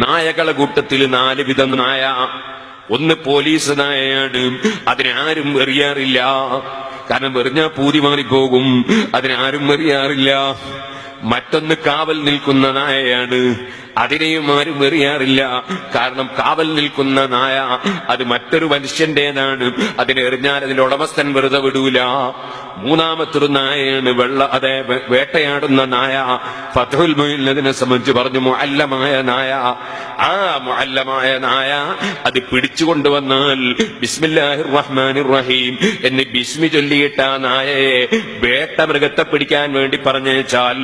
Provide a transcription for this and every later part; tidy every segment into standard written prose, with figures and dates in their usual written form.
നായകളെ കൂട്ടത്തിൽ 4 വിധം നായ. ഒന്ന് പോലീസ് നായയാണ്, അതിനാരും എറിയാറില്ല. കാരണം എറിഞ്ഞാൽ പൂതി മാറിപ്പോകും, അതിനാരും എറിയാറില്ല. മറ്റൊന്ന് കാവൽ നിൽക്കുന്ന നായയാണ്, അതിനെയും ആരും എറിയാറില്ല. കാരണം കാവൽ നിൽക്കുന്ന നായ അത് മറ്റൊരു മനുഷ്യന്റേതാണ്, അതിനെ എറിഞ്ഞാൽ അതിന്റെ ഉടമസ്ഥൻ വെറുതെ വിടൂല. മൂന്നാമത്തൊരു നായയാണ് അതെ വേട്ടയാടുന്ന നായ. ഫത്ഹുൽ മുഈൻ അതിനെ സംബന്ധിച്ച് പറഞ്ഞു മുഅല്ലമായ നായ. ആ മുഅല്ലമായ നായ അത് പിടിച്ചുകൊണ്ടുവന്നാൽ ബിസ്മില്ലാഹിർ റഹ്മാനിർ റഹീം എന്ന് ബിസ്മി ചൊല്ലിയിട്ട ആ നായയെ വേട്ടമൃഗത്തെ പിടിക്കാൻ വേണ്ടി പറഞ്ഞേച്ചാൽ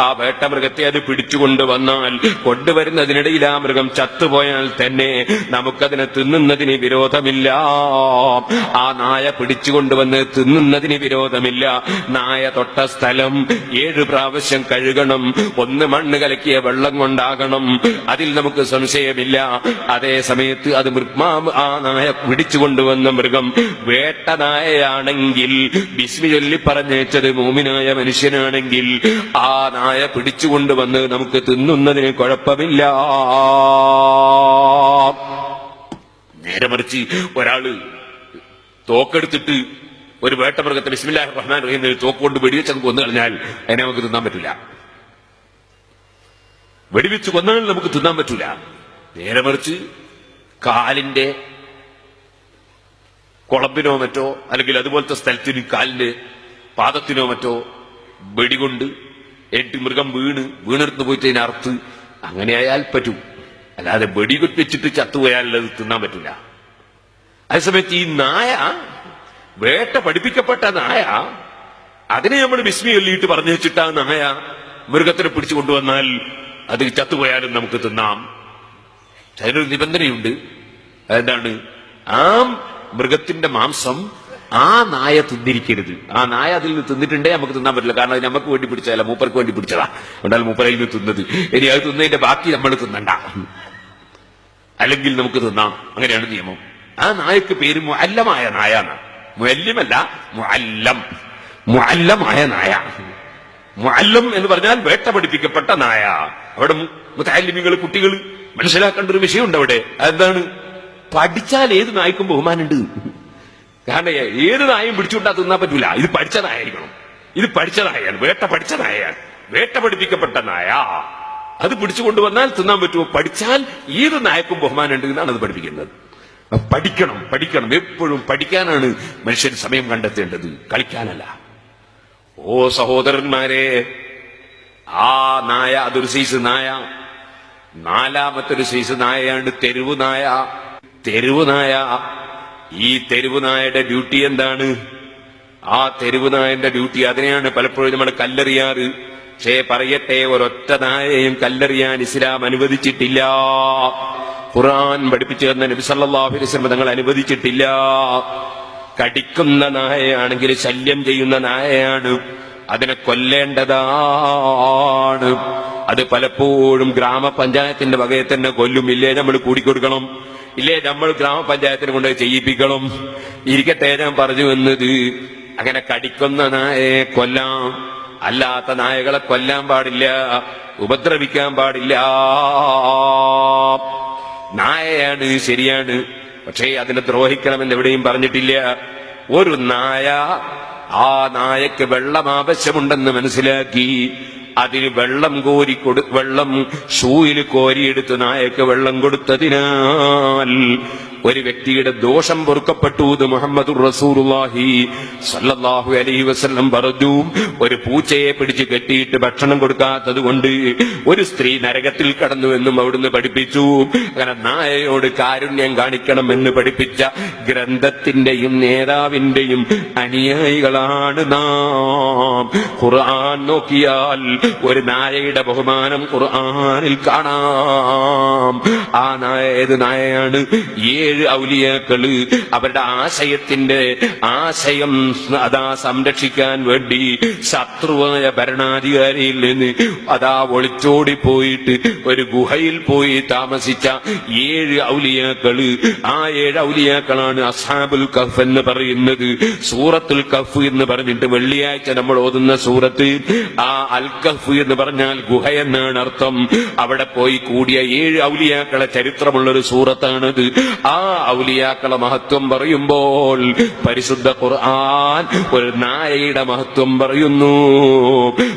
ആ വേട്ടമൃഗത്തെ അത് പിടിച്ചുകൊണ്ടുവന്നാൽ കൊണ്ടുവരുന്നതിനിടയിൽ ആ മൃഗം ചത്തുപോയാൽ തന്നെ നമുക്കതിനെ തിന്നുന്നതിന് വിരോധമില്ല. ആ നായ പിടിച്ചുകൊണ്ടുവന്ന് തിന്നുന്നതിന് വിരോധമില്ല. നായ തൊട്ട സ്ഥലം 7 പ്രാവശ്യം കഴുകണം. 1 മണ്ണ് കലക്കിയ വെള്ളം കൊണ്ടാകണം, അതിൽ നമുക്ക് സംശയമില്ല. അതേ സമയത്ത് അത് ആ നായ പിടിച്ചുകൊണ്ടുവന്ന മൃഗം വേട്ട നായയാണെങ്കിൽ, ബിസ്മി ചൊല്ലി പറഞ്ഞേച്ചത് മൂമിനായ മനുഷ്യനാണെങ്കിൽ, ആ നായ പിടിച്ചുകൊണ്ടുവന്ന് നമുക്ക് തിന്നുന്നതിന് കുഴപ്പമില്ല. നേരെ മറിച്ച് ഒരാള് തോക്കെടുത്തിട്ട് ഒരു വേട്ടമൃഗത്തെ ബിസ്മില്ലാഹിർ റഹ്മാനിർ റഹീം തോക്കുകൊണ്ട് വെടിവെച്ച് കൊന്നു കളഞ്ഞാൽ അതിനെ നമുക്ക് തിന്നാൻ പറ്റില്ല. വെടിവെച്ച് കൊന്നാൽ നമുക്ക് തിന്നാൻ പറ്റില്ല. നേരെ മറിച്ച് കാലിന്റെ കുളമ്പിനോ മറ്റോ അല്ലെങ്കിൽ അതുപോലത്തെ സ്ഥലത്തിന് കാലിന്റെ പാദത്തിനോ മറ്റോ വെടികൊണ്ട് എന്നിട്ട് മൃഗം വീണെടുത്ത് പോയിട്ട് അതിനെ അറുത്ത് അങ്ങനെയായാൽ പറ്റൂ. അല്ലാതെ വെടിവെച്ചിട്ട് ചത്തുപോയാൽ അത് തിന്നാൻ പറ്റില്ല. അതേസമയത്ത് ഈ നായ, വേട്ട പഠിപ്പിക്കപ്പെട്ട നായ, അതിനെ നമ്മൾ ബിസ്മി ചൊല്ലിയിട്ട് പറഞ്ഞു വെച്ചിട്ട് ആ നായ മൃഗത്തിനെ പിടിച്ചു കൊണ്ടുവന്നാൽ അത് ചത്തുപോയാലും നമുക്ക് തിന്നാം. അതിനൊരു നിബന്ധനയുണ്ട്. അതെന്താണ്? ആ മൃഗത്തിന്റെ മാംസം ആ നായ തിന്നിരിക്കരുത്. ആ നായ അതിൽ നിന്ന് തിന്നിട്ടുണ്ടേ നമുക്ക് തിന്നാൻ പറ്റില്ല. കാരണം അത് നമുക്ക് വേണ്ടി പിടിച്ചതല്ല, മൂപ്പർക്ക് വേണ്ടി പിടിച്ചതാ. അതുകൊണ്ടാണ് മൂപ്പരയിൽ നിന്ന് തിന്നത്. ഇനി അത് തിന്നതിന്റെ ബാക്കി നമ്മൾ തിന്നണ്ട, അല്ലെങ്കിൽ നമുക്ക് തിന്നാം. അങ്ങനെയാണ് നിയമം. ആ നായക്ക് പേര് മുഅല്ലമായ നായാണ്. മുഅല്ലിമല്ല, മുഅല്ലം. മുഅല്ലമായ നായ. മുഅല്ലം എന്ന് പറഞ്ഞാൽ വേട്ട പഠിപ്പിക്കപ്പെട്ട നായ. അവിടെ മുതഅല്ലിമീങ്ങൾ, കുട്ടികൾ മനസ്സിലാക്കേണ്ട ഒരു വിഷയമുണ്ട് അവിടെ. അതെന്താണ്? പഠിച്ചാൽ ഏത് നായ്ക്കും ബഹുമാനുണ്ട്. കാരണം ഏത് നായും പിടിച്ചുകൊണ്ടാ തിന്നാൻ പറ്റൂല. ഇത് പഠിച്ച നായായിരിക്കണം. ഇത് പഠിച്ച നായാണ്, വേട്ട പഠിച്ച നായയാണ്, വേട്ട പഠിപ്പിക്കപ്പെട്ട നായ. അത് പിടിച്ചുകൊണ്ടുവന്നാൽ തിന്നാൻ പറ്റുമോ? പഠിച്ചാൽ ഏത് നായക്കും ബഹുമാനുണ്ട് എന്നാണ് അത് പഠിപ്പിക്കുന്നത്. പഠിക്കണം, പഠിക്കണം. എപ്പോഴും പഠിക്കാനാണ് മനുഷ്യൻ സമയം കണ്ടെത്തേണ്ടത്, കളിക്കാനല്ല. ഓ സഹോദരന്മാരെ, ആ നായ അതൊരു സൈസ് നായ. 4മത്തൊരു സൈസ് നായയാണ് തെരുവ് നായ. തെരുവ് നായ, ഈ തെരുവ് നായയുടെ ഡ്യൂട്ടി എന്താണ്? ആ തെരുവ് നായന്റെ ഡ്യൂട്ടി, അതിനെയാണ് പലപ്പോഴും നമ്മൾ കല്ലെറിയാറ്. പക്ഷേ പറയട്ടെ, ഒരൊറ്റ നായയും കല്ലെറിയാൻ ഇസ്ലാം അനുവദിച്ചിട്ടില്ല. ഖുർആൻ പഠിപ്പിച്ചു തന്ന നബി സല്ലല്ലാഹു അലൈഹി വസല്ലം തങ്ങൾ അനുവദിച്ചിട്ടില്ല. കടിക്കുന്ന നായയാണെങ്കിൽ, ശല്യം ചെയ്യുന്ന നായയാണ്, അതിനെ കൊല്ലേണ്ടതാണ്. അത് പലപ്പോഴും ഗ്രാമപഞ്ചായത്തിന്റെ വകയെ തന്നെ കൊല്ലും. ഇല്ലേ നമ്മൾ കൂടിക്കൊടുക്കണം, ഇല്ലേ നമ്മൾ ഗ്രാമപഞ്ചായത്തിന് കൊണ്ട് ചെയ്യിപ്പിക്കണം. ഇരിക്കട്ടെ, ഞാൻ പറഞ്ഞു എന്നത് അങ്ങനെ കടിക്കുന്ന നായയെ കൊല്ലാം, അല്ലാത്ത നായകളെ കൊല്ലാൻ പാടില്ല, ഉപദ്രവിക്കാൻ പാടില്ല. നായയാണ്, ശരിയാണ്, പക്ഷേ അതിനെ ദ്രോഹിക്കണമെന്ന് എവിടെയും പറഞ്ഞിട്ടില്ല. ഒരു നായ, ആ നായക്ക് വെള്ളം ആവശ്യമുണ്ടെന്ന് മനസ്സിലാക്കി അതിന് വെള്ളം ഷൂയിൽ കോരിയെടുത്ത് നായക്ക് വെള്ളം കൊടുത്തതിനാൽ ഒരു വ്യക്തിയുടെ ദോഷം പൊറുക്കപ്പെട്ടു എന്ന് മുഹമ്മദുർ റസൂലുള്ളാഹി സ്വല്ലല്ലാഹു അലൈഹി വസല്ലം പറഞ്ഞു. ഒരു പൂച്ചയെ പിടിച്ച് കെട്ടിയിട്ട് ഭക്ഷണം കൊടുക്കാത്തത് കൊണ്ട് ഒരു സ്ത്രീ നരകത്തിൽ കടന്നു എന്നും അവിടുന്ന് പഠിപ്പിച്ചു. അങ്ങനെ നായയോട് കാരുണ്യം കാണിക്കണം എന്ന് പഠിപ്പിച്ച ഗ്രന്ഥത്തിന്റെയും നേതാവിന്റെയും അനുയായികളാണ് നാം. ഖുർആൻ നോക്കിയാൽ ഒരു നായയുടെ ബഹുമാനം ഖുർആനിൽ കാണാം. ആ നായ ഏത് നായയാണ്? 7 7 ഔലിയാക്കള് അവരുടെ ആശയം അതാ സംരക്ഷിക്കാൻ വേണ്ടി ശത്രുവായ ഭരണാധികാരിയിൽ നിന്ന് അതാ ഒളിച്ചോടിപ്പോയിട്ട് ഒരു ഗുഹയിൽ പോയി താമസിച്ച 7 ഔലിയാക്കള്. ആ 7 ഔലിയാക്കളാണ് അസ്ഹാബുൽ കഹ്ഫ് എന്ന് പറയുന്നത്. സൂറത്തുൽ കഹ്ഫ് എന്ന് പറഞ്ഞിട്ട് വെള്ളിയാഴ്ച നമ്മൾ ഓതുന്ന സൂറത്ത്, ആ അൽ കഹ്ഫ് എന്ന് പറഞ്ഞാൽ ഗുഹ എന്നാണ് അർത്ഥം. അവിടെ പോയി കൂടിയ 7 ഔലിയാക്കളെ ചരിത്രമുള്ളൊരു സൂറത്താണത്. ആ ഔലിയാക്കളെ മഹത്വം പറയുമ്പോൾ പരിശുദ്ധ ഖുർആൻ ഒരു നായയുടെ മഹത്വം പറയുന്നു.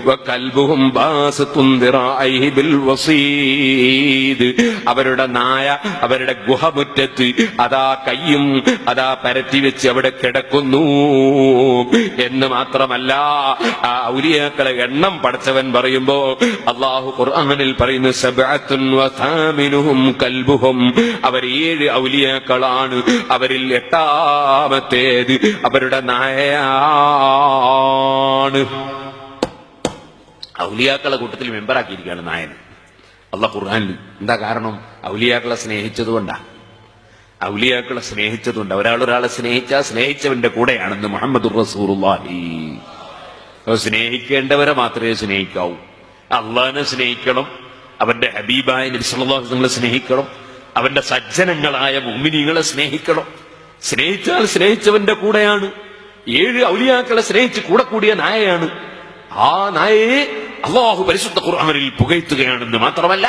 വകൽബുഹും ബാസിതുൻ ദിറാഇഹി ബിൽ വസീദ്. അവരുടെ നായ അവരുടെ ഗുഹമുറ്റത്ത് അതാ കയ്യും അതാ പരത്തി വെച്ച് അവിടെ കിടക്കുന്നു എന്ന് മാത്രമല്ല, ആ ഔലിയാക്കളെ എണ്ണം പടച്ചവൻ പറയുമ്പോ അല്ലാഹു ഖുർആനിൽ പറയുന്നു സബ്അത്തുൻ വസാമിനുഹും കൽബുഹും. അവർ 7 ഔലിയാക്കളാണ്, അവരിൽ 8ാമത്തേത് അവരുടെ നായയാണ്. ഔലിയാക്കളെ കൂട്ടത്തിൽ മെമ്പറാക്കിയിരിക്കുകയാണ് നായൻ അല്ലാഹു ഖുർആനിൽ. എന്താ കാരണം? ഔലിയാക്കളെ സ്നേഹിച്ചതുകൊണ്ടാ. ഔലിയാക്കളെ സ്നേഹിച്ചതുകൊണ്ട്. ഒരാളെ സ്നേഹിച്ചവന്റെ കൂടെയാണെന്ന് മുഹമ്മദുർ റസൂലുള്ളാഹി. സ്നേഹിക്കേണ്ടവരെ മാത്രമേ സ്നേഹിക്കാവൂ. അള്ളാഹിനെ സ്നേഹിക്കണം, അവന്റെ ഹബീബായ നബി സല്ലല്ലാഹു അലൈഹി വസല്ലം സ്നേഹിക്കണം, അവന്റെ സജ്ജനങ്ങളായ മുഅ്മിനീങ്ങളെ സ്നേഹിക്കണം. സ്നേഹിച്ചാൽ സ്നേഹിച്ചവന്റെ കൂടെയാണ്. 7 ഔലിയാക്കളെ സ്നേഹിച്ച് കൂടെ കൂടിയ നായയാണ്. ആ നായയെ അല്ലാഹു പരിശുദ്ധ ഖുർആനിൽ പുകഴ്ത്തുകയാണെന്ന് മാത്രമല്ല,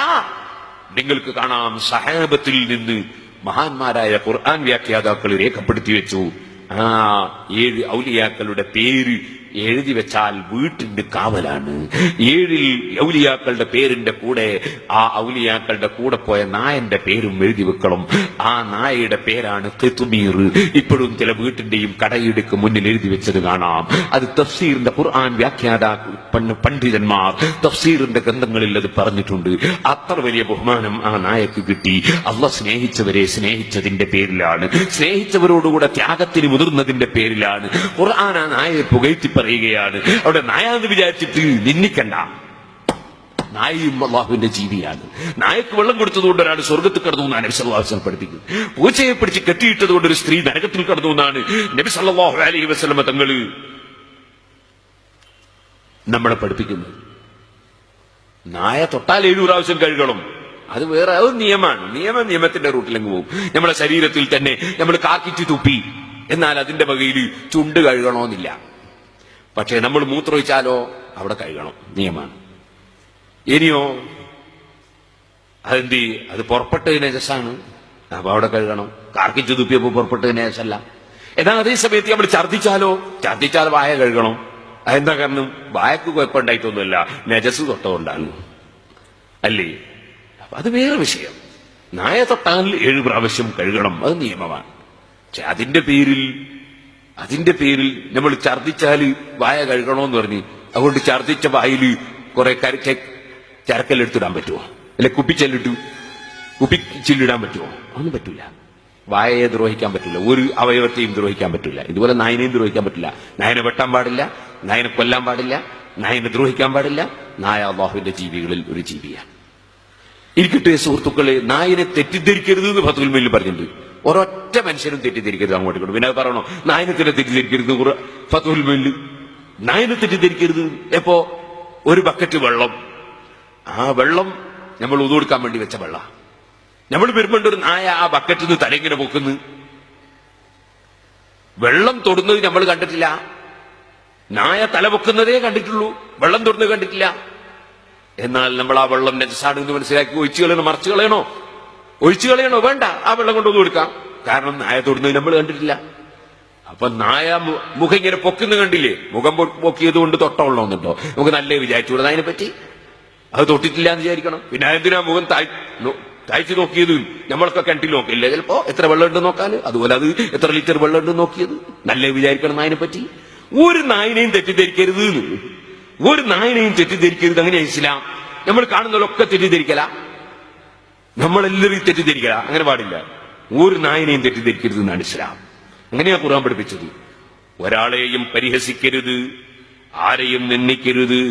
നിങ്ങൾക്ക് കാണാം സഹാബത്തിൽ നിന്ന് മഹാന്മാരായ ഖുർആൻ വ്യാഖ്യാതാക്കൾ രേഖപ്പെടുത്തി വെച്ചു. ആ 7 ഔലിയാക്കളുടെ പേര് എഴുതി വെച്ചാൽ വീട്ടിന്റെ കാവലാണ്. 7 ഔലിയാക്കളുടെ പേരിന്റെ കൂടെ ആ ഔലിയാക്കളുടെ കൂടെ പോയ നായന്റെ പേരും എഴുതി വെക്കണം. ആ നായയുടെ പേരാണ് ഖിത്മീർ. ഇപ്പോഴും ചില വീട്ടിന്റെയും കടയിടുക്ക് മുന്നിൽ എഴുതി വെച്ചത് കാണാം. അത് തഫ്സീറിന്റെ ഖുർആൻ പണ്ഡിതന്മാർ തഫ്സീറിന്റെ ഗ്രന്ഥങ്ങളിൽ അത് പറഞ്ഞിട്ടുണ്ട്. അത്ര വലിയ ബഹുമാനം ആ നായക്ക് കിട്ടി. അള്ളാഹ് സ്നേഹിച്ചവരെ സ്നേഹിച്ചതിന്റെ പേരിലാണ്, സ്നേഹിച്ചവരോടുകൂടെ ത്യാഗത്തിന് മുതിർന്നതിന്റെ പേരിലാണ്. ഖുർആൻ ആ നായയെ പുകഴ്ത്തി പറയുകയാണ്. അവിടെ നായാന്ന് വിചാരിച്ചിട്ട് നിന്ദിക്കണ്ട. നായയും അള്ളാഹുവിന്റെ ജീവിയാണ്. നായക്ക് വെള്ളം കൊടുത്തതുകൊണ്ട് ഒരാൾ സ്വർഗത്തിൽ കടന്നു എന്നാണ് നബി സല്ലല്ലാഹു അലൈഹി വസല്ലം പഠിപ്പിക്കുന്നത്. പൂച്ചയെ പിടിച്ച് കെട്ടിയിട്ടതുകൊണ്ട് ഒരു സ്ത്രീ നരകത്തിൽ കടന്നു എന്നാണ് നബി സല്ലല്ലാഹു അലൈഹി വസല്ലം തങ്ങൾ നമ്മളെ പഠിപ്പിക്കുന്നത്. നായ തൊട്ടാൽ 7 പ്രാവശ്യം കഴുകണം. അത് വേറെ നിയമമാണ്. നിയമത്തിന്റെ റൂട്ടിലങ്ങ് പോകും. നമ്മളെ ശരീരത്തിൽ തന്നെ നമ്മൾ കാക്കിച്ച് തുപ്പി, എന്നാൽ അതിന്റെ വകയിൽ ചുണ്ട് കഴുകണമെന്നില്ല. പക്ഷെ നമ്മൾ മൂത്രമൊഴിച്ചാലോ അവിടെ കഴുകണം, നിയമമാണ്. ഇനിയോ അതെന്തി, അത് പുറപ്പെട്ടത് നജസാണ്, അപ്പൊ അവിടെ കഴുകണം. കാർക്കിച്ചു തുപ്പിയപ്പോ പുറപ്പെട്ടത് നജസല്ല. എന്നാൽ അതേ സമയത്ത് നമ്മൾ ഛർദ്ദിച്ചാൽ വായ കഴുകണം. അതെന്താ കാരണം? വായക്ക് കുഴപ്പമുണ്ടായിട്ടൊന്നുമില്ല, നജസ് തൊട്ടുകൊണ്ടാണ്, അല്ലേ? അപ്പൊ അത് വേറെ വിഷയം. നായ തൊട്ടാൽ 7 പ്രാവശ്യം കഴുകണം, അത് നിയമമാണ്. പക്ഷെ അതിന്റെ പേരിൽ നമ്മൾ ഛർദ്ദിച്ചാൽ വായ കഴുകണമെന്ന് പറഞ്ഞ് അതുകൊണ്ട് ഛർദ്ദിച്ച വായിൽ കുറെ ചരക്കല്ലെടുത്തിടാൻ പറ്റുമോ? അല്ലെ കുപ്പിച്ചില്ലിടാൻ പറ്റുമോ? ഒന്നും പറ്റൂല. വായയെ ദ്രോഹിക്കാൻ പറ്റില്ല, ഒരു അവയവത്തെയും ദ്രോഹിക്കാൻ പറ്റില്ല. ഇതുപോലെ നായനെയും ദ്രോഹിക്കാൻ പറ്റില്ല. നായനെ വെട്ടാൻ പാടില്ല, നായനെ കൊല്ലാൻ പാടില്ല, നായനെ ദ്രോഹിക്കാൻ പാടില്ല. നായ അല്ലാഹുവിന്റെ ജീവികളിൽ ഒരു ജീവിയാണ്. ഇരിക്കട്ടെ സുഹൃത്തുക്കളെ, നായനെ തെറ്റിദ്ധരിക്കരുത് എന്ന് ഫത്ഹുൽ മുഈനിൽ പറഞ്ഞിട്ടുണ്ട്. ഒരൊറ്റ മനുഷ്യനും തെറ്റിദ്ധരിക്കരുത് അങ്ങോട്ട് ഇങ്ങോട്ട്. പിന്നെ പറയണോ നായനെ തന്നെ തെറ്റിദ്ധരിക്കരുത്? ഫത്ഹുൽ മുഈനിൽ നായനെ തെറ്റിദ്ധരിക്കരുത്. എപ്പോ? ഒരു ബക്കറ്റ് വെള്ളം, ആ വെള്ളം നമ്മൾ ഉദു കൊടുക്കാൻ വേണ്ടി വെച്ച വെള്ളം, നമ്മൾ വരുമ്പോണ്ട് ഒരു നായ ആ ബക്കറ്റിൽ നിന്ന് തലയിങ്ങനെ പൊക്കുന്നു. വെള്ളം തൊടുന്നത് നമ്മൾ കണ്ടിട്ടില്ല, നായ തല പൊക്കുന്നതേ കണ്ടിട്ടുള്ളൂ, വെള്ളം തൊടുന്നത് കണ്ടിട്ടില്ല. എന്നാൽ നമ്മൾ ആ വെള്ളം നജസാണ് എന്ന് മനസ്സിലാക്കി ഒഴിച്ചു കളയണോ? മറിച്ചു കളയണോ? ഒഴിച്ചു കളയണോ? വേണ്ട, ആ വെള്ളം കൊണ്ടൊന്നും കൊടുക്കാം. കാരണം നായ തൊടുന്നത് നമ്മൾ കണ്ടിട്ടില്ല. അപ്പൊ നായ മുഖം ഇങ്ങനെ പൊക്കുന്ന കണ്ടില്ലേ? മുഖം പൊക്കിയത് കൊണ്ട് തൊട്ടവെള്ളമൊന്നുണ്ടോ? നമുക്ക് നല്ല വിചാരിച്ചുകൂടെ നായനെ പറ്റി? അത് തൊട്ടിട്ടില്ല എന്ന് വിചാരിക്കണം. പിന്നെ എന്തിനാ മുഖം താഴ്ച നോക്കിയത്? നമ്മളൊക്കെ കിണറ്റിൽ നോക്കില്ലേ ചിലപ്പോ എത്ര വെള്ളം ഉണ്ട് നോക്കാൻ. അതുപോലെ അത് എത്ര ലിറ്റർ വെള്ളം ഉണ്ട് നോക്കിയത്. നല്ല വിചാരിക്കണം നായനെ പറ്റി. ഒരു നായനെയും തെറ്റിദ്ധരിക്കരുത്, ഒരു നായനെയും തെറ്റിദ്ധരിക്കരുത്. അങ്ങനെ ഇസ്ലാം. നമ്മൾ കാണുന്നവരൊക്കെ തെറ്റിദ്ധരിക്കല, നമ്മളെല്ലാവരും തെറ്റിദ്ധരിക്കല, അങ്ങനെ പാടില്ല. ഒരു നായനെയും തെറ്റിദ്ധരിക്കരുത് എന്നാണ് ഇസ്ലാം. അങ്ങനെയാ ഖുർആൻ പഠിപ്പിച്ചത്. ഒരാളെയും പരിഹസിക്കരുത്, ആരെയും നിന്ദിക്കരുത്.